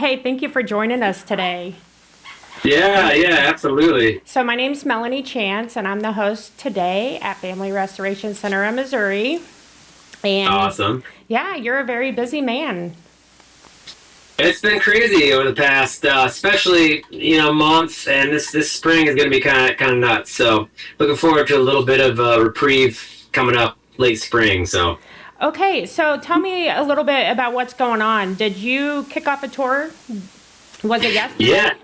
Hey, thank you for joining us today. Yeah, absolutely. So, my name's Melanie Chance, and I'm the host today at Family Restoration Center in Missouri. And Awesome. yeah, you're a very busy man. It's been crazy over the past, especially months, and this spring is going to be kind of nuts. So looking forward to a little bit of reprieve coming up late spring. So Okay, so tell me a little bit about what's going on. Did you kick off a tour? Was it yesterday? yeah,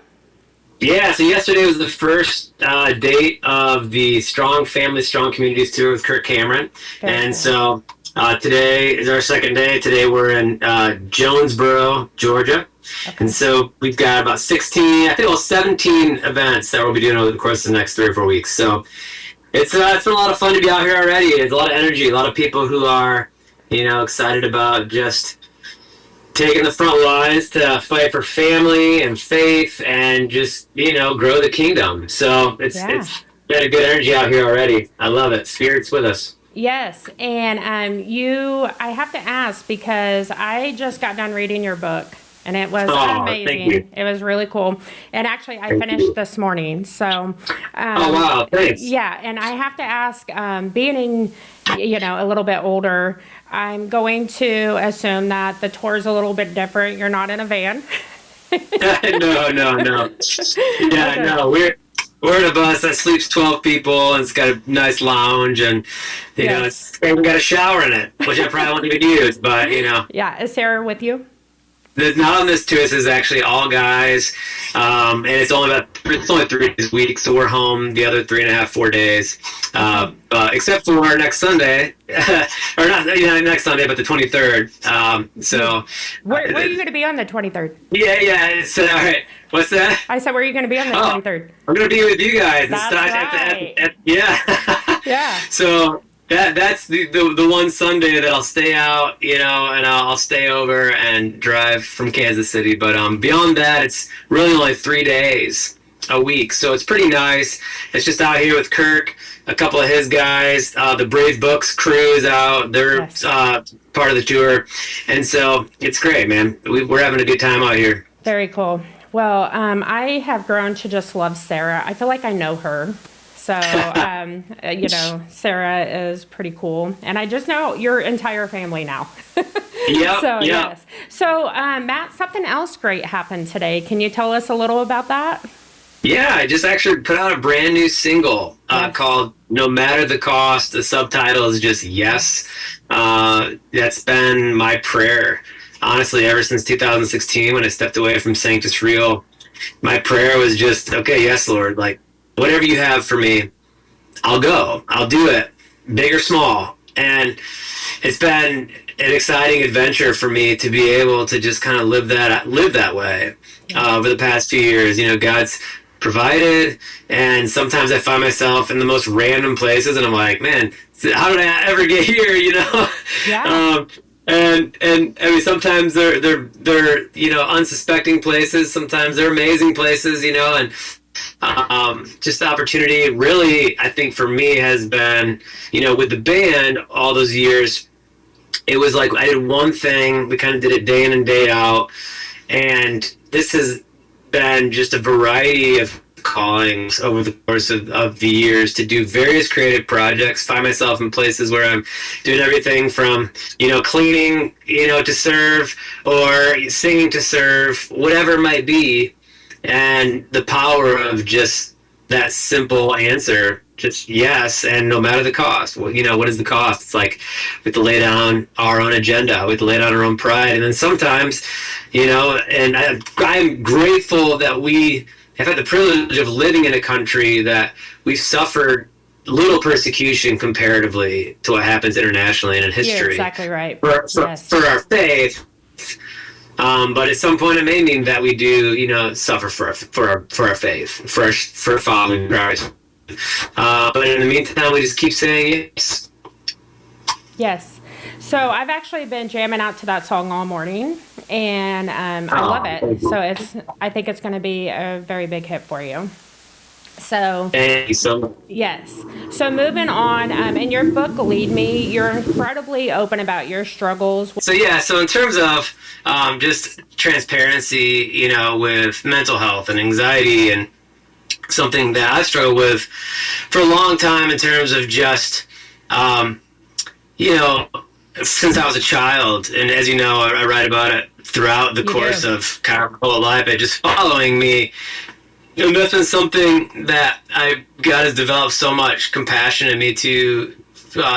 yeah. So yesterday was the first date of the Strong Family, Strong Communities tour with Kirk Cameron, Very and cool. so today is our second day. Today we're in Jonesboro, Georgia. And Okay. so we've got about 16, I think, well, 17 events that we'll be doing over the course of the next 3 or 4 weeks. So it's been a lot of fun to be out here already. It's a lot of energy, a lot of people who are, excited about just taking the front lines to fight for family and faith and just, grow the kingdom. So Yeah. it's got a good energy out here already. I love it. Spirit's with us. Yes, and I have to ask because I just got done reading your book, and it was Oh, thank you. amazing. It was really cool, and actually, I Thank finished you. this morning. So, Oh, wow. Thanks. yeah, and I have to ask, being a little bit older, I'm going to assume that the tour is a little bit different. You're not in a van. No, no, no. Yeah, Okay. no. We're in a bus that sleeps 12 people and it's got a nice lounge and Yes. it's even got a shower in it, which I probably won't even use, but Yeah. Is Sarah with you? the not on this tour. This is actually all guys, and it's only 3 days a week, so we're home the other 3.5, 4 days, Okay. except for next Sunday, or not next Sunday, but the 23rd. So Where are you going to be on the 23rd? yeah, it's all right. What's that? I said, where are you going to be on the Oh, 23rd? I'm gonna be with you guys and That's stuff. right. Yeah. Yeah. So that's the one Sunday that I'll stay out, and I'll stay over and drive from Kansas City. But beyond that, it's really only 3 days a week, so it's pretty nice. It's just out here with Kirk, a couple of his guys. The Brave Books crew is out; they're Yes. part of the tour, and so it's great, man. We're having a good time out here. Very cool. Well, I have grown to just love Sarah. I feel like I know her. So, Sarah is pretty cool. And I just know your entire family now. Yep, So, yep. yes. So, Matt, something else great happened today. Can you tell us a little about that? Yeah, I just actually put out a brand new single Yes. called No Matter the Cost. The subtitle is just Yes. Yes. That's been my prayer, honestly, ever since 2016 when I stepped away from Sanctus Real. My prayer was just, okay, yes, Lord, like whatever you have for me, I'll go. I'll do it, big or small. And it's been an exciting adventure for me to be able to just kind of live that way Yeah. over the past few years. God's provided, and sometimes I find myself in the most random places, and I'm like, man, how did I ever get here? Yeah. um, and I mean, sometimes they're unsuspecting places. Sometimes they're amazing places. And just the opportunity really, I think for me has been, with the band all those years, it was like I did one thing, we kind of did it day in and day out, and this has been just a variety of callings over the course of the years to do various creative projects, find myself in places where I'm doing everything from cleaning to serve, or singing to serve, whatever it might be. And the power of just that simple answer, just yes, and no matter the cost. Well, what is the cost? It's like we have to lay down our own agenda, we have to lay down our own pride. And then sometimes, and I'm grateful that we have had the privilege of living in a country that we've suffered little persecution comparatively to what happens internationally and in You're history exactly right. for Yes. our faith. But at some point, it may mean that we do, suffer for our faith, for following Christ. But in the meantime, we just keep saying yes. Yes. So I've actually been jamming out to that song all morning, and I love Oh, it. thank So you. I think it's going to be a very big hit for you. So, Thank you so much. yes. So moving on, in your book, Lead Me, you're incredibly open about your struggles. So yeah, so in terms of just transparency, with mental health and anxiety, and something that I've struggled with for a long time in terms of just, you know, since I was a child, and as you know, I write about it throughout the You course do. of kind of my whole life. It just following me, and that's been something that God has developed so much compassion in me to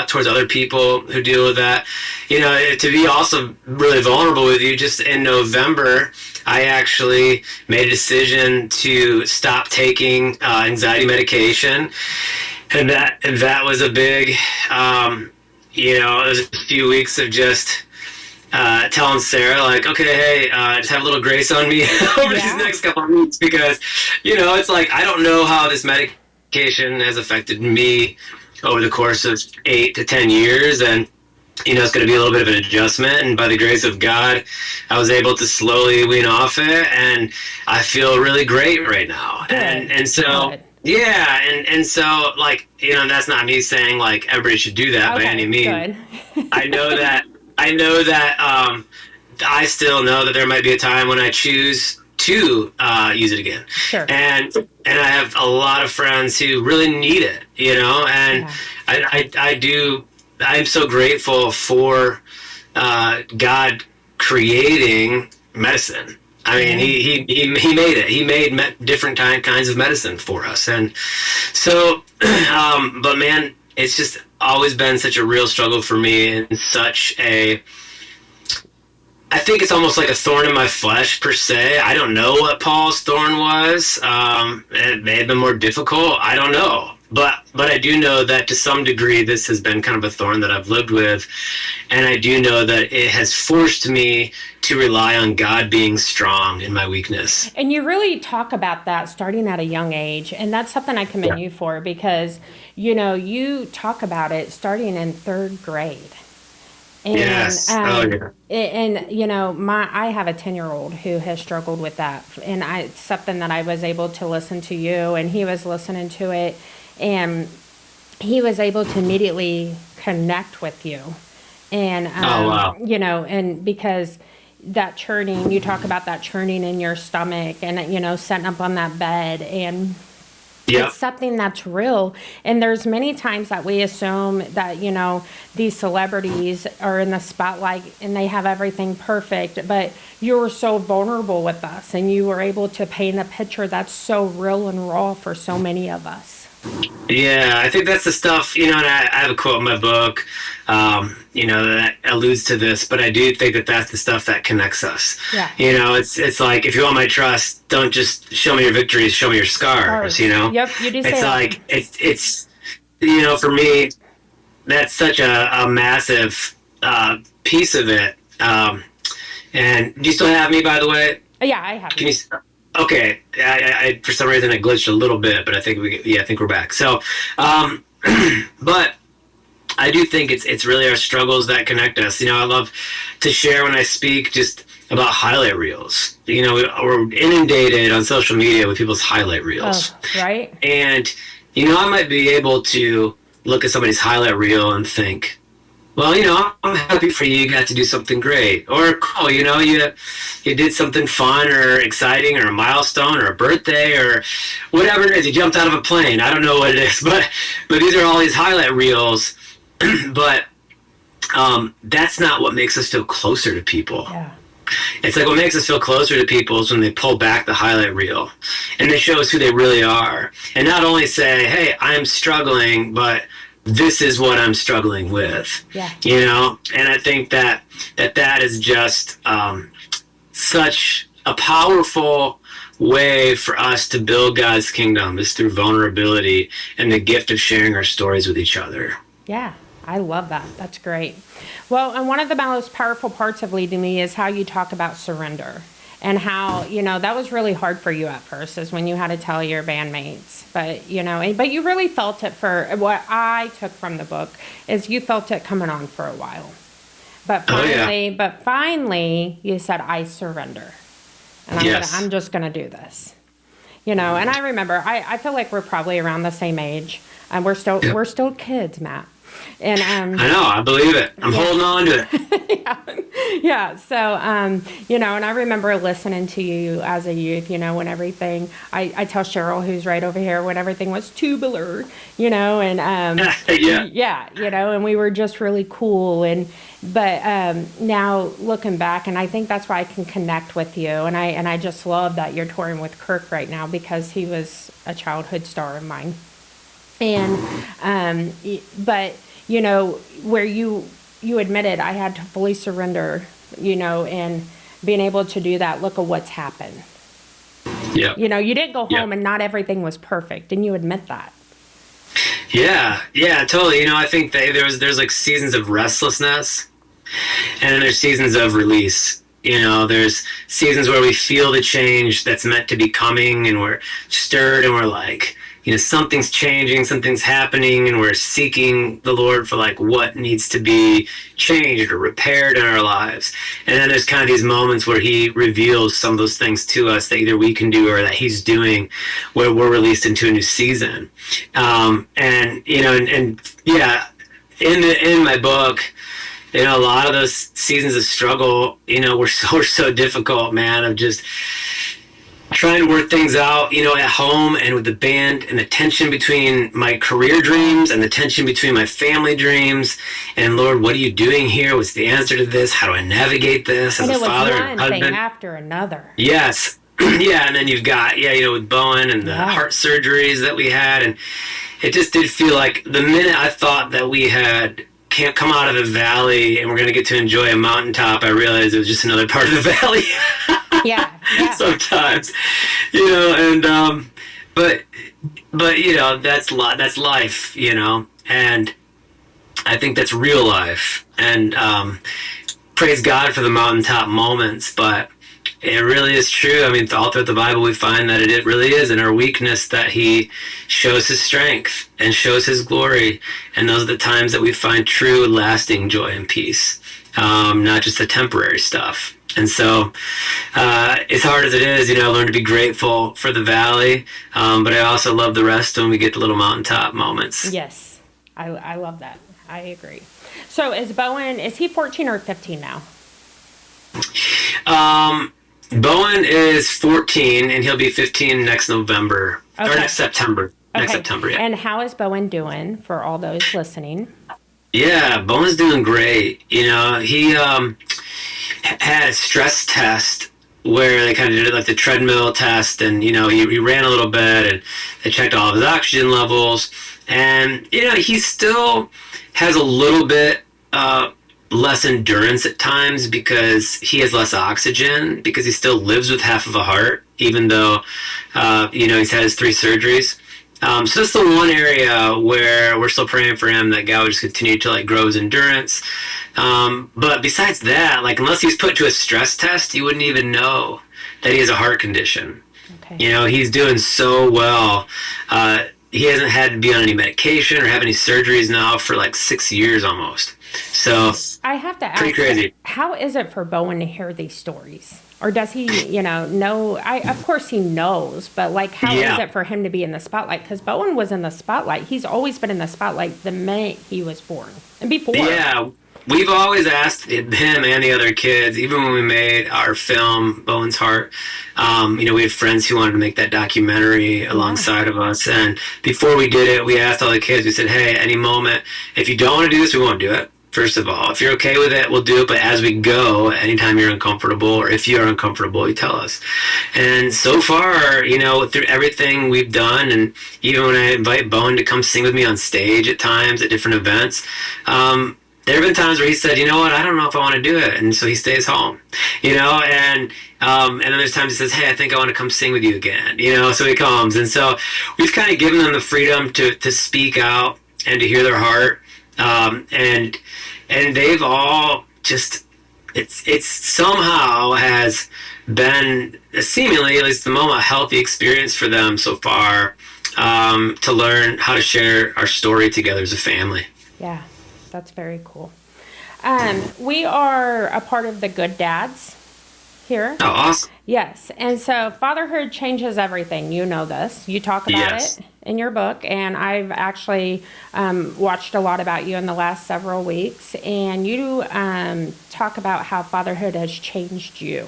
towards other people who deal with that. To be also really vulnerable with you. Just in November, I actually made a decision to stop taking anxiety medication, and that was a big, it was a few weeks of just telling Sarah, like, okay, hey, just have a little grace on me over these Yeah. next couple of weeks, because, it's like, I don't know how this medication has affected me over the course of 8 to 10 years. And, it's going to be a little bit of an adjustment. And by the grace of God, I was able to slowly wean off it. And I feel really great right now. And, Good. and so, Good. yeah. And so, like, that's not me saying, like, everybody should do that by any Okay. means. Good. I know that I still know that there might be a time when I choose to use it again, Sure. and I have a lot of friends who really need it, and Yeah. I do. I'm so grateful for God creating medicine. I mean, Yeah. he made it. He made different kinds of medicine for us, and so, but man, it's just always been such a real struggle for me, and such a, I think it's almost like a thorn in my flesh per se. I don't know what Paul's thorn was. It may have been more difficult. I don't know. But I do know that to some degree this has been kind of a thorn that I've lived with, and I do know that it has forced me to rely on God being strong in my weakness. And you really talk about that starting at a young age. And that's something I commend you for because, you talk about it starting in third grade. And Yes. Oh yeah. I have a 10-year-old who has struggled with that, and it's something that I was able to listen to you, and he was listening to it, and he was able to immediately connect with you, and Oh wow. and because that churning, you talk about that churning in your stomach, and sitting up on that bed, and Yep. it's something that's real. And there's many times that we assume that, these celebrities are in the spotlight and they have everything perfect, but you were so vulnerable with us and you were able to paint a picture that's so real and raw for so many of us. Yeah, I think that's the stuff, and I have a quote in my book, that alludes to this, but I do think that that's the stuff that connects us. Yeah. It's like, if you want my trust, don't just show me your victories, show me your scars, Yep, you do say It's that. like, it's for me, that's such a massive piece of it. And do you still have me, by the way? Yeah, I have Can you. you? Okay. I for some reason I glitched a little bit, but I think I think we're back. So, but I do think it's really our struggles that connect us. I love to share when I speak just about highlight reels. We're inundated on social media with people's highlight reels, Oh, right? and I might be able to look at somebody's highlight reel and think, well, I'm happy for you. You got to do something great, or cool. You did something fun or exciting, or a milestone, or a birthday, or whatever it is. You jumped out of a plane. I don't know what it is, but these are all these highlight reels. But that's not what makes us feel closer to people. Yeah. It's like, what makes us feel closer to people is when they pull back the highlight reel and they show us who they really are, and not only say, "Hey, I'm struggling," but this is what I'm struggling with. Yeah. And I think that is just such a powerful way for us to build God's kingdom, is through vulnerability and the gift of sharing our stories with each other. Yeah, I love that. That's great. Well, and one of the most powerful parts of Leading Me is how you talk about surrender and how, that was really hard for you at first, is when you had to tell your bandmates. But, but you really felt it. For what I took from the book is you felt it coming on for a while. But finally, you said, I surrender. And Yes. I'm just going to do this. you know. And I remember, I feel like we're probably around the same age, and we're still kids, Matt. And I know, I believe it. I'm holding on to it. yeah. So, you know, and I remember listening to you as a youth, you know, when everything, I tell Cheryl, who's right over here, when everything was tubular, you know, and, yeah, you know, and we were just really cool. But now looking back, and I think that's why I can connect with you. And I just love that you're touring with Kirk right now, because he was a childhood star of mine. And, but, you know, where you admitted I had to fully surrender, you know, and being able to do that, look at what's happened. Yeah. You know, you didn't go home and not everything was perfect, and you admit that. Yeah, totally. You know, I think there's like seasons of restlessness, and then there's seasons of release. You know, there's seasons where we feel the change that's meant to be coming, and we're stirred, and we're like, you know, something's changing, something's happening, and we're seeking the Lord for like what needs to be changed or repaired in our lives. And then there's kind of these moments where he reveals some of those things to us that either we can do or that he's doing, where we're released into a new season. And you know, and yeah, in my book, you know, a lot of those seasons of struggle, you know, were so difficult, man, of just trying to work things out, you know, at home and with the band, and the tension between my career dreams and the tension between my family dreams. And Lord, what are you doing here? What's the answer to this? How do I navigate this as a father and one husband? thing after another. Yes. Yeah. And then you've got, you know, with Bowen and the heart surgeries that we had. And it just did feel like the minute I thought that we can't come out of the valley and we're going to get to enjoy a mountaintop, I realized it was just another part of the valley. Yeah. Sometimes, you know, and but you know, that's life, you know, and I think that's real life. And praise God for the mountaintop moments, but it really is true. I mean, all throughout the Bible, we find that it really is in our weakness that he shows his strength and shows his glory. And those are the times that we find true, lasting joy and peace, not just the temporary stuff. And so, as hard as it is, you know, I learn to be grateful for the valley, but I also love the rest when we get the little mountaintop moments. Yes, I love that. I agree. So is he 14 or 15 now? Bowen is 14, and he'll be 15 next November, or next September. Next September, yeah. And how is Bowen doing, for all those listening? Yeah, Bowen's doing great. You know, he had a stress test where they kind of did like the treadmill test, and you know, he ran a little bit, and they checked all of his oxygen levels, and you know, he still has a little bit less endurance at times because he has less oxygen, because he still lives with half of a heart, even though you know, he's had his 3 surgeries. So that's the one area where we're still praying for him, that God would just continue to like grow his endurance. But besides that, like, unless he's put to a stress test, you wouldn't even know that he has a heart condition. Okay. You know, he's doing so well. He hasn't had to be on any medication or have any surgeries now for like 6 years almost. So I have to ask, pretty crazy. How is it for Bowen to hear these stories? Or does he, you know, of course he knows, but like, how is it for him to be in the spotlight? Because Bowen was in the spotlight. He's always been in the spotlight the minute he was born and before. Yeah, we've always asked him and the other kids, even when we made our film, Bowen's Heart, you know, we had friends who wanted to make that documentary alongside of us. And before we did it, we asked all the kids, we said, hey, any moment, if you don't want to do this, we won't do it. First of all, if you're okay with it, we'll do it. But as we go, anytime you're uncomfortable, or if you're uncomfortable, you tell us. And so far, you know, through everything we've done, and even when I invite Bowen to come sing with me on stage at times at different events, there have been times where he said, you know what, I don't know if I want to do it. And so he stays home, you know, and then there's times he says, hey, I think I want to come sing with you again, you know, so he comes. And so we've kind of given them the freedom to speak out and to hear their heart. And they've all just, it's somehow has been seemingly, at least the moment, a healthy experience for them so far, to learn how to share our story together as a family. Yeah, that's very cool. We are a part of the Good Dads. here. Oh, awesome. Yes. And so fatherhood changes everything. You know this. You talk about Yes. it in your book. And I've actually watched a lot about you in the last several weeks. And you talk about how fatherhood has changed you.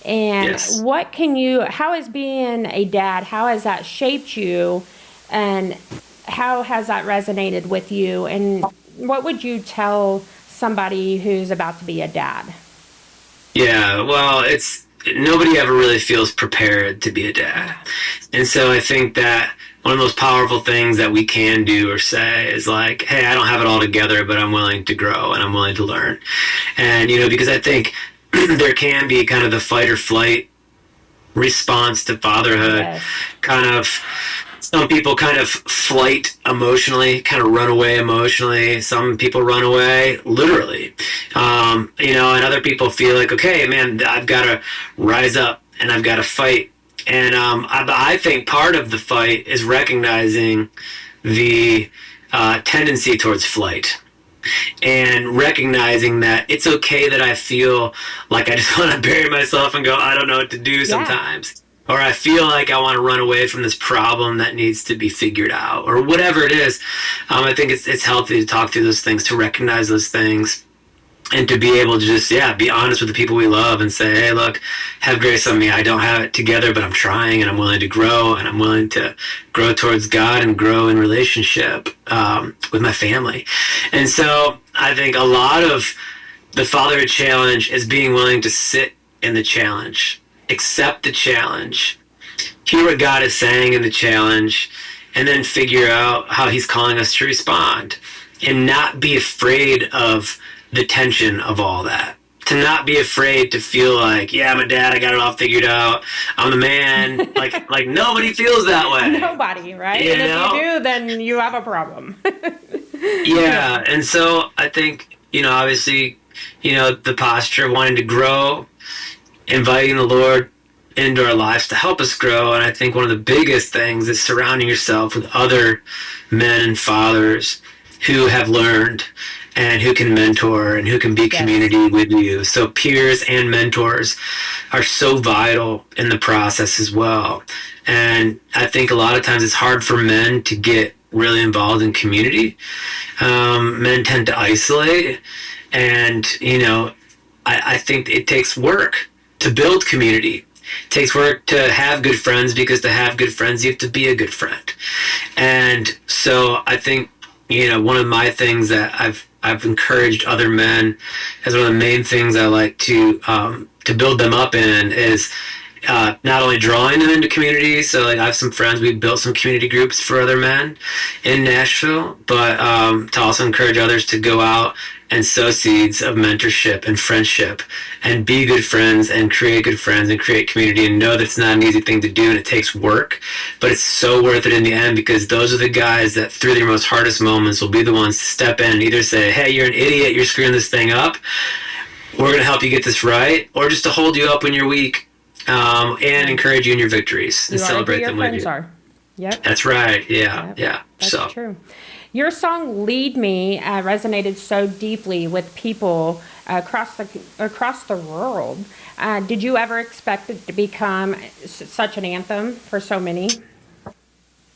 And Yes. how has being a dad, how has that shaped you? And how has that resonated with you? And what would you tell somebody who's about to be a dad? Yeah, well, it's nobody ever really feels prepared to be a dad. And so I think that one of the most powerful things that we can do or say is like, hey, I don't have it all together, but I'm willing to grow and I'm willing to learn. And, because I think there can be kind of the fight or flight response to fatherhood, Yes. kind of some people kind of flight emotionally, kind of run away emotionally. Some people run away literally, and other people feel like, okay, man, I've got to rise up and I've got to fight. And I think part of the fight is recognizing the tendency towards flight and recognizing that it's okay that I feel like I just want to bury myself and go, I don't know what to do sometimes. Or I feel like I want to run away from this problem that needs to be figured out, or whatever it is. I think it's healthy to talk through those things, to recognize those things, and to be able to just, be honest with the people we love and say, hey, look, have grace on me. I don't have it together, but I'm trying and I'm willing to grow, and I'm willing to grow towards God and grow in relationship with my family. And so I think a lot of the fatherhood challenge is being willing to sit in the challenge, accept the challenge, hear what God is saying in the challenge, and then figure out how he's calling us to respond, and not be afraid of the tension of all that. To not be afraid to feel like, yeah, I'm a dad, I got it all figured out, I'm the man. like nobody feels that way. Nobody, right? You And know? if you do, then you have a problem. Yeah, and so I think, obviously, the posture of wanting to grow, inviting the Lord into our lives to help us grow. And I think one of the biggest things is surrounding yourself with other men and fathers who have learned and who can mentor and who can be community with you. So peers and mentors are so vital in the process as well. And I think a lot of times it's hard for men to get really involved in community. Men tend to isolate, and I think it takes work to build community. It takes work to have good friends, because to have good friends, you have to be a good friend. And so I think, one of my things that I've encouraged other men as one of the main things I like to build them up in is not only drawing them into community. So like I have some friends, we've built some community groups for other men in Nashville, but to also encourage others to go out and sow seeds of mentorship and friendship and be good friends and create good friends and create community, and know that it's not an easy thing to do and it takes work, but it's so worth it in the end, because those are the guys that through their most hardest moments will be the ones to step in and either say, hey, you're an idiot, you're screwing this thing up, we're going to help you get this right, or just to hold you up when you're weak, and encourage you in your victories and celebrate them with you. Are. Yep. That's right. Yeah. Yep. Yeah. That's true. Your song "Lead Me" resonated so deeply with people across the world. Did you ever expect it to become such an anthem for so many?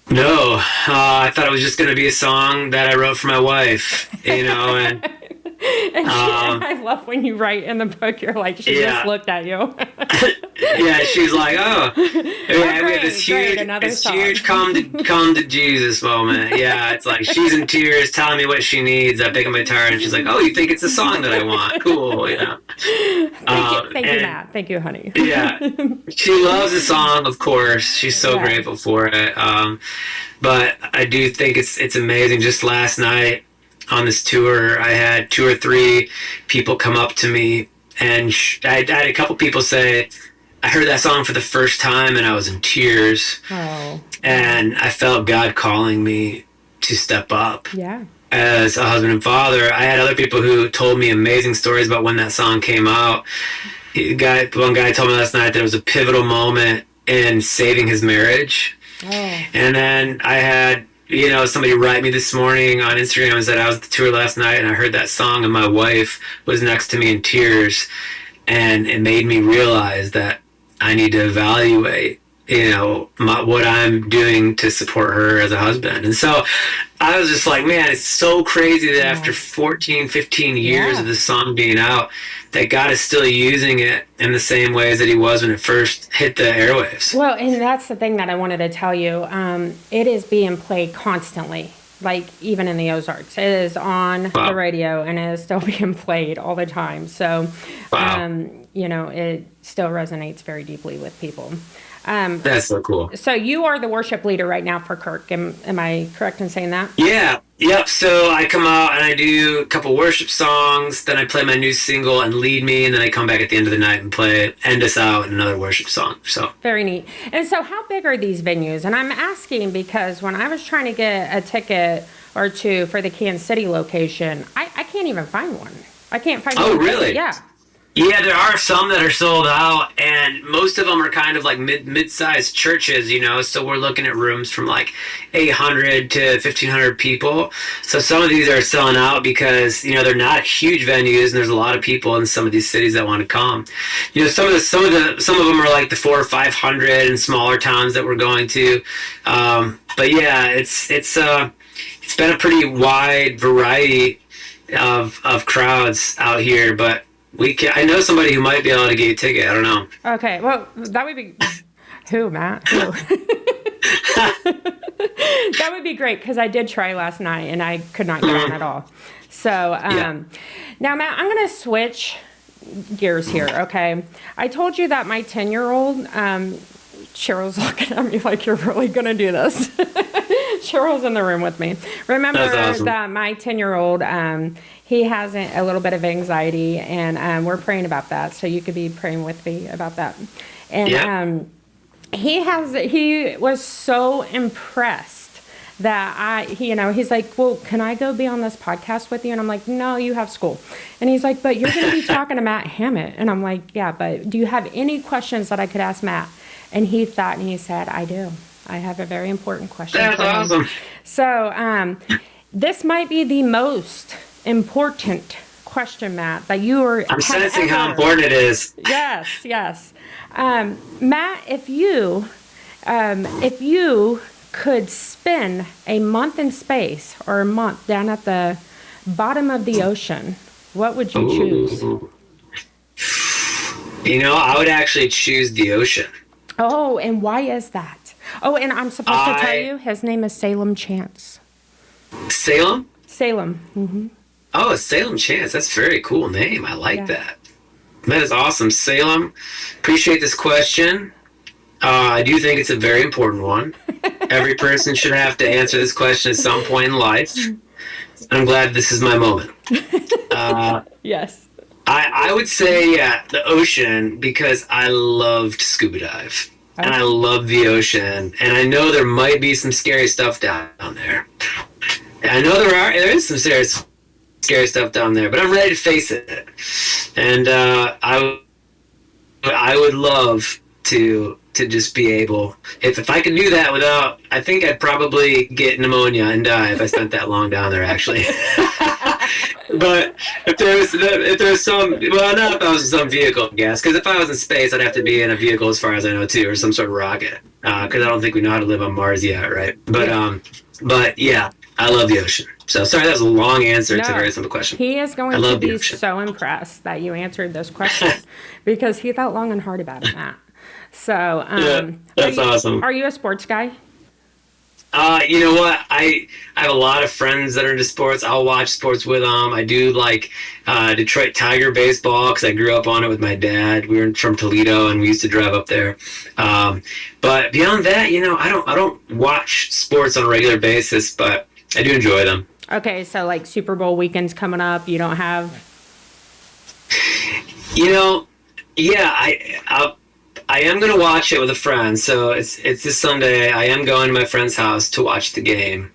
No, I thought it was just going to be a song that I wrote for my wife, and. And I love when you write in the book, you're like, she just looked at you. Yeah, she's like, oh, we have this huge come to Jesus moment. Yeah, it's like she's in tears, telling me what she needs. I pick up my guitar, and she's like, oh, you think it's a song that I want? Cool, Thank you, Matt. Thank you, honey. Yeah, she loves the song, of course. She's so grateful for it. But I do think it's amazing. Just last night, on this tour, I had 2 or 3 people come up to me, and I had a couple people say, I heard that song for the first time and I was in tears. Oh. And I felt God calling me to step up. Yeah. As a husband and father. I had other people who told me amazing stories about when that song came out. One guy told me last night that it was a pivotal moment in saving his marriage. Oh. And then I had somebody write me this morning on Instagram and said I was at the tour last night and I heard that song and my wife was next to me in tears. and it made me realize that I need to evaluate, what I'm doing to support her as a husband. And so I was just like, man, it's so crazy that after 14, 15 years of this song being out, that God is still using it in the same ways that he was when it first hit the airwaves. Well, and that's the thing that I wanted to tell you. It is being played constantly, like even in the Ozarks. It is on the radio and it is still being played all the time. So, it still resonates very deeply with people. That's so cool. So you are the worship leader right now for Kirk. Am I correct in saying that? Yeah. Yep. So I come out and I do a couple worship songs, then I play my new single and Lead Me, and then I come back at the end of the night and end us out in another worship song. So very neat. And so how big are these venues? And I'm asking because when I was trying to get a ticket or two for the Kansas City location, I can't even find one. I can't find one. Oh, really? Yeah. Yeah, there are some that are sold out, and most of them are kind of like mid-sized churches, so we're looking at rooms from like 800 to 1,500 people. So some of these are selling out because, they're not huge venues, and there's a lot of people in some of these cities that want to come. Some of them are like the 400 or 500 in smaller towns that we're going to. But yeah, it's been a pretty wide variety of crowds out here, but I know somebody who might be able to get you a ticket. I don't know. Okay, well, that would be... Who, Matt? Who? That would be great, because I did try last night, and I could not get on at all. So, now, Matt, I'm going to switch gears here, okay? I told you that my 10-year-old... Cheryl's looking at me like, you're really going to do this. Cheryl's in the room with me. Remember that my 10-year-old... he has a little bit of anxiety, and we're praying about that. So you could be praying with me about that. And he was so impressed that he's like, well, can I go be on this podcast with you? And I'm like, no, you have school. And he's like, but you're going to be talking to Matt Hammitt. And I'm like, yeah, but do you have any questions that I could ask Matt? And he thought, and he said, I do. I have a very important question. That's awesome. So this might be the most important question, Matt, that you are... I'm sensing how important it is. Yes. Matt, if you could spend a month in space or a month down at the bottom of the ocean, what would you choose? I would actually choose the ocean. Oh, and why is that? Oh, and I'm supposed to tell you, his name is Salem Chance. Salem? Salem. Mm-hmm. Oh, Salem Chance. That's a very cool name. I like that. That is awesome. Salem, appreciate this question. I do think it's a very important one. Every person should have to answer this question at some point in life. I'm glad this is my moment. Yes. I would say, the ocean, because I love to scuba dive. Okay. And I love the ocean. And I know there might be some scary stuff down there. I know there is some scary stuff down there, but I'm ready to face it. And I would love to just be able, if I could do that without, I think I'd probably get pneumonia and die if I spent that long down there, actually. But if there's some, well, not if I was in some vehicle, I guess, because if I was in space, I'd have to be in a vehicle, as far as I know, too, or some sort of rocket, because I don't think we know how to live on Mars yet, right? But yeah, I love the ocean. So sorry, that was a long answer to a very simple question. He is going to be so impressed that you answered this question because he thought long and hard about it, Matt. So that's awesome. Are you a sports guy? You know what? I have a lot of friends that are into sports. I'll watch sports with them. I do like Detroit Tiger baseball because I grew up on it with my dad. We were from Toledo and we used to drive up there. But beyond that, I don't watch sports on a regular basis, but I do enjoy them. Okay, so like Super Bowl weekend's coming up. You don't have. I am going to watch it with a friend. So it's this Sunday. I am going to my friend's house to watch the game.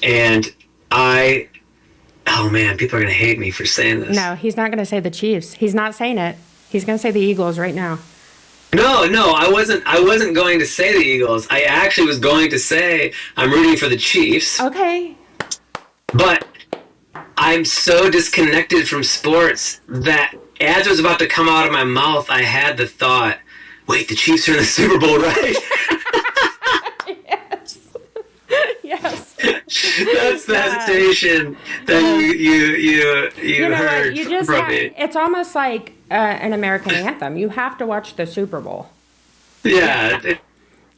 And oh man, people are going to hate me for saying this. No, he's not going to say the Chiefs. He's not saying it. He's going to say the Eagles right now. No, I wasn't going to say the Eagles. I actually was going to say I'm rooting for the Chiefs. Okay. But I'm so disconnected from sports that as it was about to come out of my mouth, I had the thought, wait, the Chiefs are in the Super Bowl, right? Yes. Yes. That's the hesitation that you know heard what? You just from me. it's almost like an American anthem. You have to watch the Super Bowl. Yeah.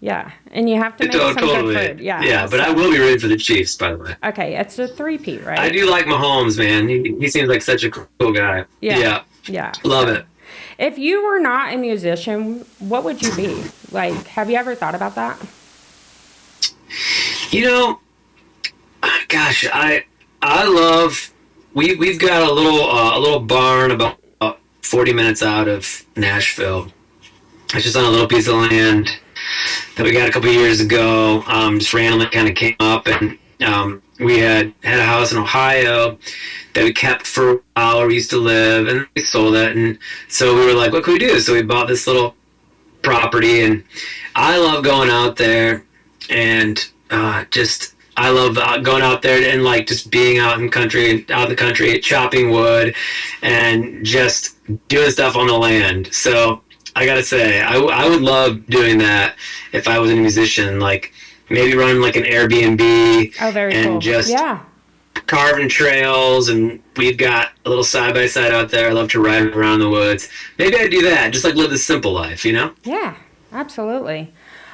Yeah, and you have to make some Totally. good food. Yeah. Yeah, but so- I will be rooting for the Chiefs, by the way. Okay, it's a three-peat, right? I do like Mahomes, man. He seems like such a cool guy. Yeah. Yeah. Love it. If you were not a musician, what would you be? Like, have you ever thought about that? You know, gosh, I love. We've got a little barn about 40 minutes out of Nashville. It's just on a little piece of land that we got a couple of years ago. Just randomly kind of came up, and we had a house in Ohio that we kept for a while where we used to live, and we sold it. And so we were like, what can we do? So we bought this little property, and I love going out there and I love going out there and like just being out in the country, chopping wood and just doing stuff on the land. So I gotta say, I would love doing that if I was a musician, like maybe run like an Airbnb and just carving trails. And we've got a little side-by-side out there. I love to ride around the woods. Maybe I'd do that, just like live the simple life, you know? Yeah, absolutely.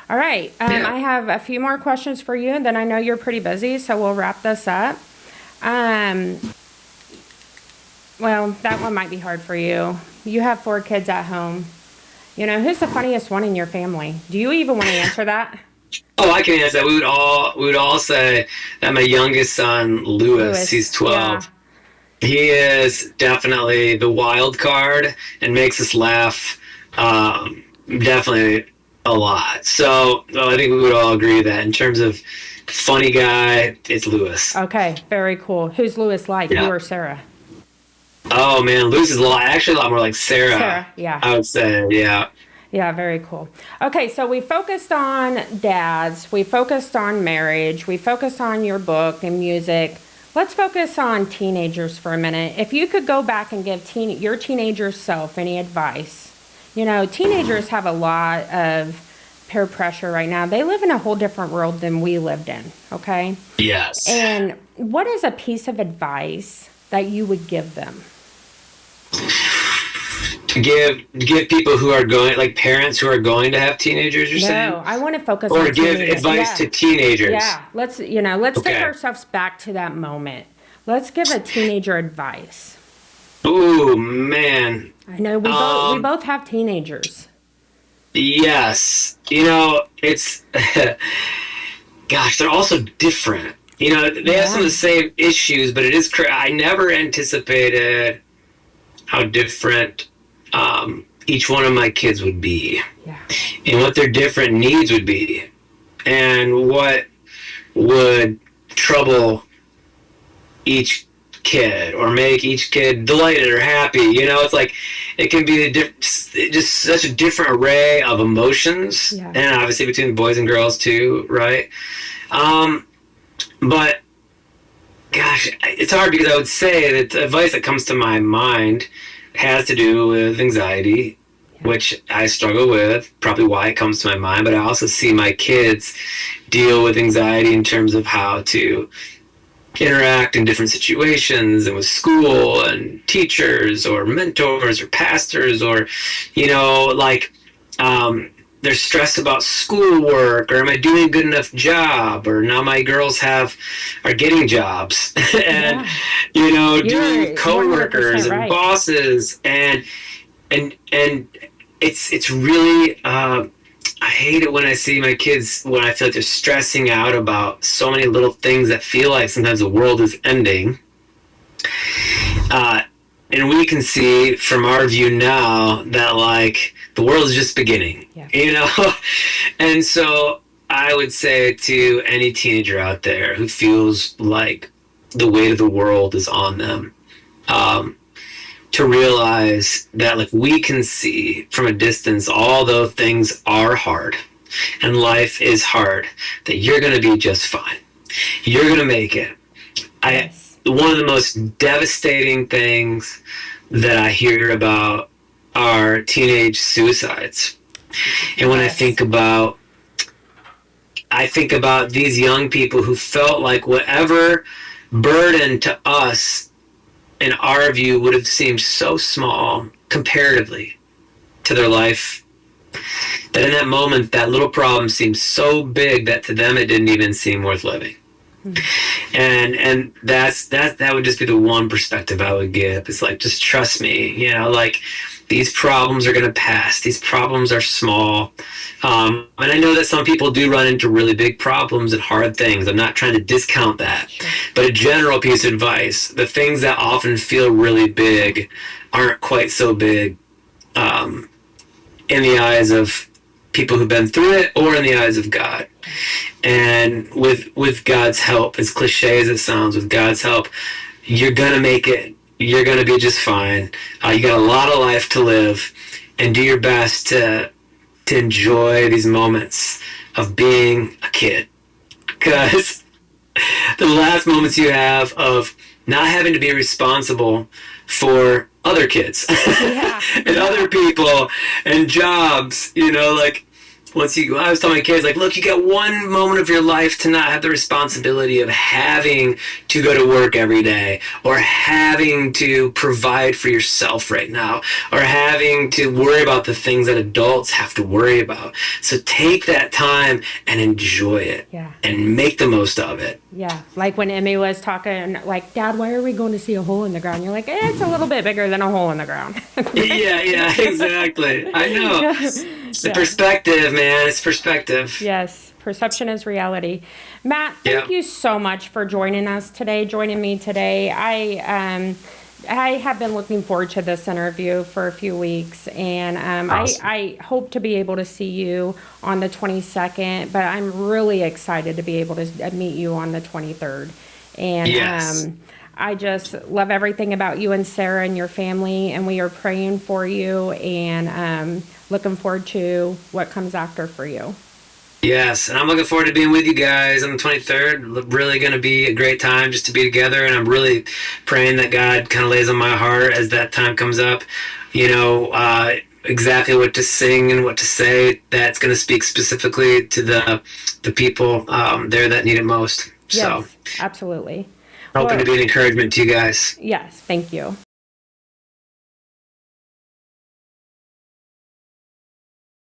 All right. I have a few more questions for you, and then I know you're pretty busy, so we'll wrap this up. Well, that one might be hard for you. You have 4 kids at home. You know, who's the funniest one in your family? Do you even want to answer that? Oh, I can answer that. We would all say that my youngest son, Lewis. He's 12. Yeah. He is definitely the wild card and makes us laugh. Definitely a lot. So I think we would all agree that in terms of funny guy, it's Lewis. Okay, very cool. Who's Lewis like, you or Sarah? Oh man, Lewis is actually a lot more like Sarah. Sarah, yeah. I would say, yeah. Yeah, very cool. Okay, so we focused on dads, we focused on marriage, we focused on your book and music. Let's focus on teenagers for a minute. If you could go back and give your teenager self any advice. You know, teenagers have a lot of peer pressure right now. They live in a whole different world than we lived in, okay? Yes. And what is a piece of advice that you would give them? To give people who are going, like parents who are going to have teenagers, you're saying? No, I want to focus on teenagers. Or give advice to teenagers. Yeah, let's take ourselves back to that moment. Let's give a teenager advice. Ooh, man. I know we both have teenagers. Yes. You know, it's gosh, they're also different. You know, they have some of the same issues, but it is I never anticipated how different each one of my kids would be. Yeah. And what their different needs would be. And what would trouble each kid or make each kid delighted or happy. You know, it's like it can be just such a different array of emotions. Yeah. And obviously between boys and girls too, right? But gosh, it's hard because I would say that the advice that comes to my mind has to do with anxiety, which I struggle with, probably why it comes to my mind. But I also see my kids deal with anxiety in terms of how to interact in different situations and with school and teachers or mentors or pastors, or, you know, like they're stressed about schoolwork, or am I doing a good enough job, or now my girls are getting jobs and you know, doing coworkers and bosses and it's really I hate it when I see my kids, when I feel like they're stressing out about so many little things that feel like sometimes the world is ending. And we can see from our view now that like the world is just beginning, you know? And so I would say to any teenager out there who feels like the weight of the world is on them, to realize that like we can see from a distance, although things are hard and life is hard, that you're going to be just fine. You're going to make it. One of the most devastating things that I hear about are teenage suicides. And when Yes. I think about these young people who felt like whatever burden to us in our view would have seemed so small comparatively to their life, that in that moment that little problem seemed so big that to them it didn't even seem worth living. And that would just be the one perspective I would give. It's like, just trust me, like, these problems are going to pass. These problems are small. And I know that some people do run into really big problems and hard things. I'm not trying to discount that. Sure. But a general piece of advice: the things that often feel really big aren't quite so big, in the eyes of people who've been through it, or in the eyes of God. And with God's help, as cliche as it sounds, with God's help, you're gonna make it. You're gonna be just fine. You got a lot of life to live, and do your best to enjoy these moments of being a kid, because the last moments you have of not having to be responsible for other kids Yeah. and other people and jobs, like, I was telling my kids, like, look, you got one moment of your life to not have the responsibility of having to go to work every day, or having to provide for yourself right now, or having to worry about the things that adults have to worry about. So take that time and enjoy it. Yeah. And make the most of it. Yeah, like when Emmy was talking, like, Dad, why are we going to see a hole in the ground? You're like, it's a little bit bigger than a hole in the ground. Yeah, exactly. I know. It's the perspective, man. It's perspective. Yes, perception is reality. Matt, thank you so much for joining me today. I have been looking forward to this interview for a few weeks, and Awesome. I hope to be able to see you on the 22nd, but I'm really excited to be able to meet you on the 23rd. And Yes. I just love everything about you and Sarah and your family, and we are praying for you, and looking forward to what comes after for you. Yes, and I'm looking forward to being with you guys on the 23rd. Really going to be a great time just to be together, and I'm really praying that God kind of lays on my heart as that time comes up, exactly what to sing and what to say that's going to speak specifically to the people there that need it most. So, Yes, absolutely. hoping to Well, be an encouragement to you guys. yes, thank you.